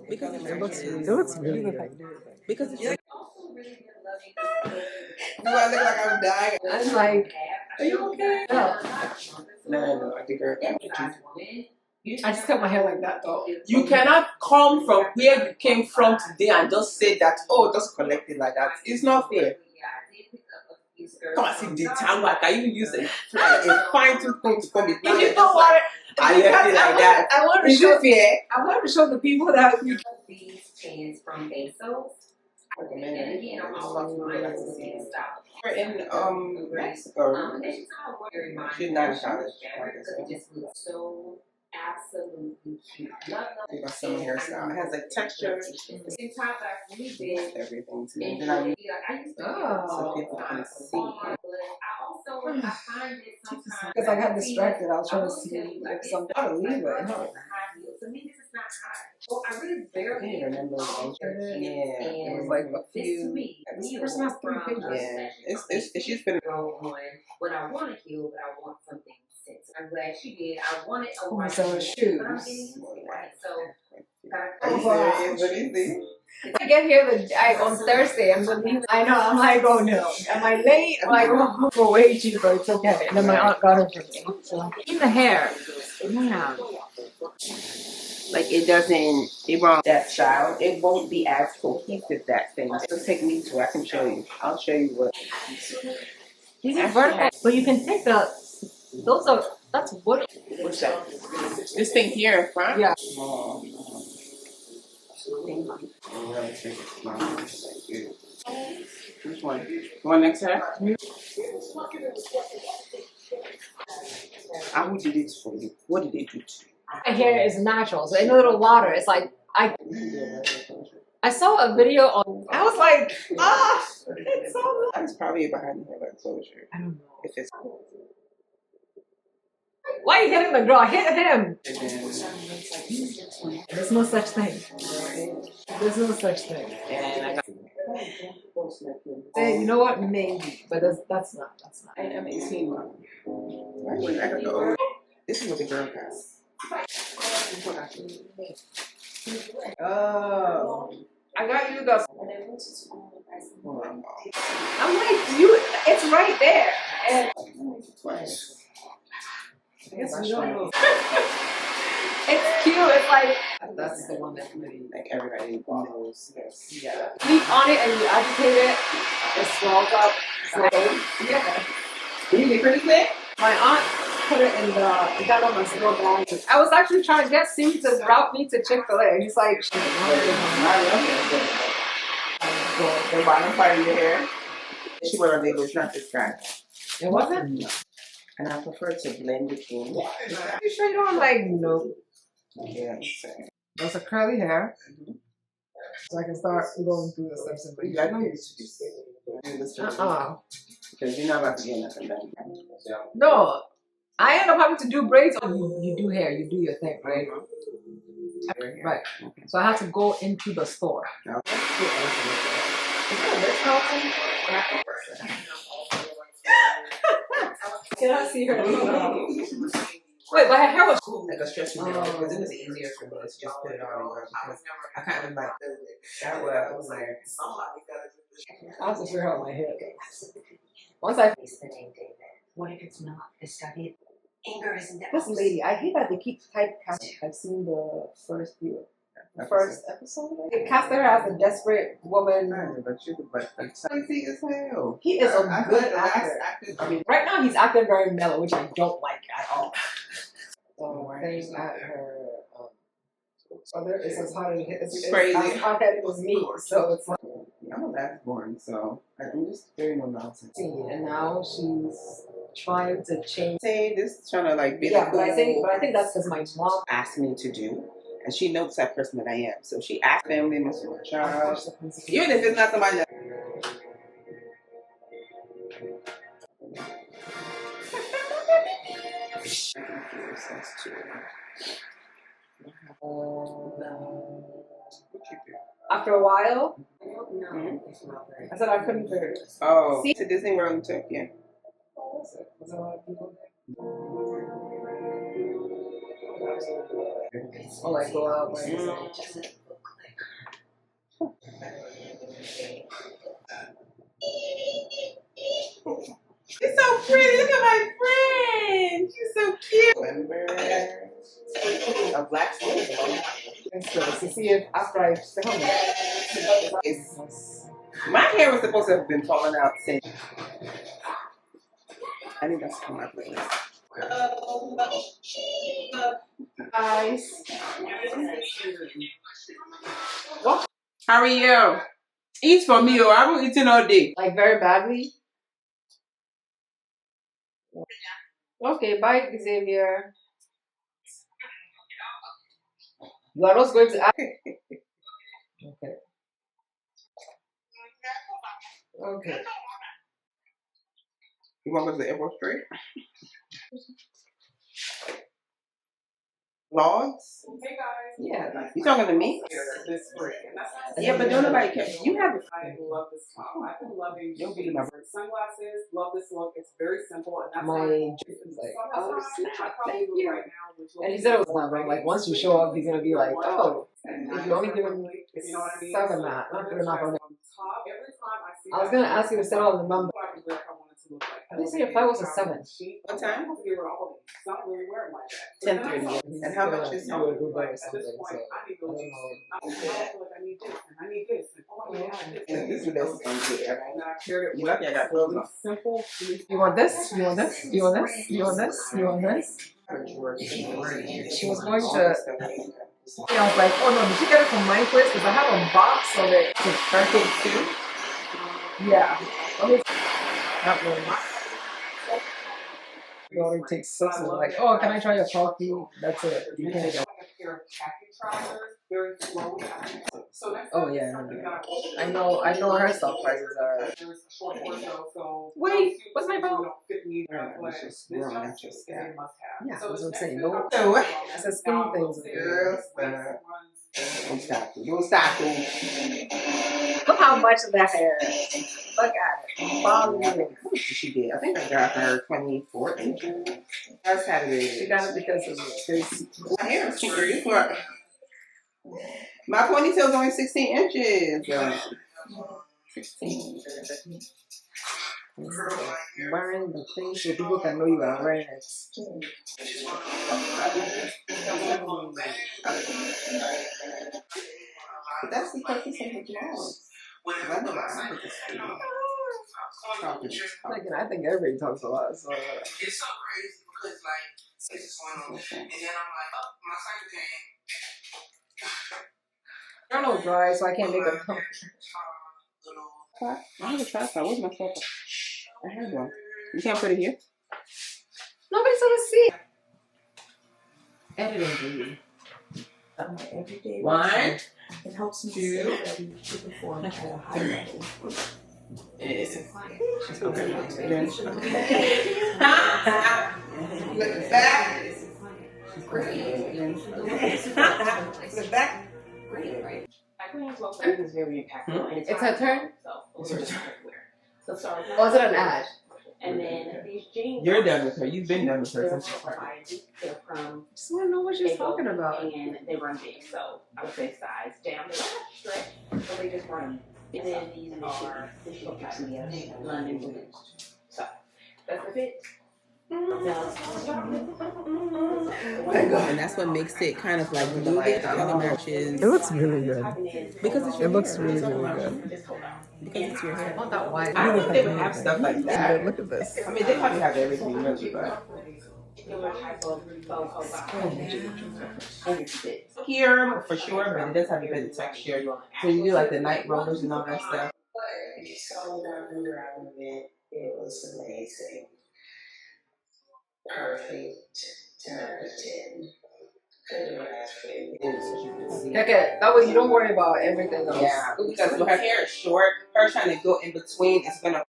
Because It looks really good. because it's like, Do I look like I'm dying? I'm like, are you okay? No. No, I think girl. I just cut my hair like that though. You cannot come from where you came from today and just say that, oh, just collect it like that. It's not fair. Come and see the tangle. I can even use a fine tooth comb to comb it. If you don't want it, I left it like that. I want to Is show it fair? I want to show the people that you These pants from Bonsu. And Recommend again, I'm also trying to see the style. We're in Mexico. She's not in college. It just looks so absolutely cute. Love Think about some hairstyle. It has like texture. in top back we did. Everything to me. Then I use I used to so people can see. I find it sometimes because I got distracted. I was trying to see if something. I don't leave it. No. To me, this is not high. Well, I really I barely can't remember. Yeah, it was like a this to few. me. This person has 3 pages. Yeah, it's she's been. Go on what I want to heal, but I want something sense. I'm glad she did. I wanted a Oh, white so one, shoes. but I'm getting used to it. So Are you serious? What is this? I get here on Thursday. I'm gonna leave. I know. I'm like, oh no. Am I late? I'm like, oh, for way cheaper. It's okay. And then my aunt got it for me. So in the hair. Yeah. Like it won't that style. It won't be as cohesive that thing. It'll take me to. I can show you. I'll show you what. These are vertical, but you can take that's wood. What's that? This thing here in front. Yeah. Oh. Which one? The one next to her? Who did it for you? What did they do to you? My hair is natural, so in a little water, it's like I saw a video on. I was like, it's so. That's probably behind the hair closure. I don't know. If it's Why are you hitting the girl? Hit him. There's no such thing. There's no such thing. and I got. Say, you know what? Maybe, but that's not. I am 18 months. I got the old. This is what the girl got. Oh. I got you the. Wow. I'm like you. It's right there. And Twice. I guess we don't know. It's cute. It's like that's the one that really. Like everybody knows this. Yeah. Sleep on it and you agitate it. It swells up. So yeah. Did you pretty quick? My aunt put it in it got on my store bag. I was actually trying to get Steve to route me to Chick-fil-A. He's like, I love it. The bottom part of your hair. She went on label, it's not this guy. it wasn't? And I prefer to blend it in. You sure you don't like no? Yeah, I'm saying. That's a curly hair. So I can start going through the steps in my I know you do this. Because you're not about to get nothing done. No. I end up having to do braids. You do hair, you do your thing, right? Right. So I had to go into the store. Can I see her? Wait, but her hair was Like a stretchy nail, because it was easier for me to just put it on and go because I kind of like that was like I have to figure out my hair. Once I What if it's not? It's studied. Anger isn't that. this lady, I hate that they keep typecasting. I've seen the first few. The first episode. They cast her as a desperate woman. but crazy as hell. He is a good actor. I mean, right now he's acting very mellow, which I don't like at all. Thing at her other is as hot as Crazy. as hot-headed as me. So it's like I'm a last born, so I'm just very no nonsense. and now she's trying to change. Say this trying to like be Yeah, but I think that's because my mom asked me to do. And she knows that person that I am. So she asked family, Mr. Charles. Even if it's not somebody that after a while, Mm-hmm. I said I couldn't figure it. Oh, see? To Disney World in Turkey. Was it a lot of people there? Or like go out by yourself. She's so pretty. Look at my friend. She's so cute. Remember a black skin. To see if after I film My hair was supposed to have been falling out since. I think that's on my playlist. guys. What? How are you? Eat for me, or I've been eating all day. Like very badly? Okay, bye, Xavier. You are also going to ask. Okay. Okay. You want to go to the airport straight? Vlogs? Hey guys. Yeah. You talking to me? This spring. Yeah, but don't nobody care. You have I love this top. I've been loving You'll be my sunglasses. Love this look. It's very simple, and that's My why dream is like, oh snap, thank you. right now. And he said it was not, but I'm like, once you show up, he's gonna be like, oh, if you only give him you know what I mean? 7 that, not good enough on it. Every time I see I was gonna ask you to set all the number. I wanted to look like. I didn't say your flight was a 7. What time? I have to give her all of these. It's not really wearing like that. 10:30. And how much is you would go there or At something, this so point, I need I those. don't know. I feel like I need this, and I need this, and oh, I need this. And this is the best thing to ever. And I shared it You lucky I got clothes on. simple. You want this? You want this? You want this? You want this? You want this? She was going to. I was like, oh no, did she get it from my place? Because I have a box of it. It's perfect too. Yeah. Okay. Not really. You only take 6 and like, oh, can I try your coffee? That's it. You can't get. Oh yeah. I know hairstyle prices are. Wait, what's my phone? It's just growing out your scalp. Yeah, that's what I'm saying. No, So what? I said skinny things. Don't stop. Don't stop. Look how much of that hair. Look at it. Volume. She did. I think I got her 24 inches. That's how it is. She got it because of this. My hair is pretty short. My ponytail's only 16 inches. 16. Wearing the thing so people can know you are wearing it. But that's the purpose of the vlog. I think everybody talks a lot. So. It's so crazy because like it's going on, and then I'm like, oh, my cycle came. I don't know dry, so I can't make a comment. I have a tripod. Where's my tripod? I have one. You can't put it here? Nobody's gonna see. Editing, dude. Everyday One. routine. It helps me Two. stay ready to perform at a high level. She's okay. Look back. Look back. Everything's very impactful. And It's her turn? It's her turn. So sorry. Oh, is it an ad? And then these jeans. You're done with her. You've been done with her They're since she started. They're from. Just want to know what she's They go talking about. And they run big, so I would say size down. They're not stretch, so they just run. And then these are London boots. So that's the fit. And that's what makes it kind of like blue. The color matches. It looks really good. Because it's your looks hair. really, really good. Because it's your hair. I want that white. I don't think they would have stuff like that. Look at this. I mean, they probably have everything, really, but. Here, for sure, but it does have a bit of texture. So you do like the night rollers and all that stuff. So around it, it was amazing. Perfect. 10 out of 10. Couldn't ask for it. Okay, that way you don't worry about everything else. Yeah, because with her hair is short, her trying to go in between is gonna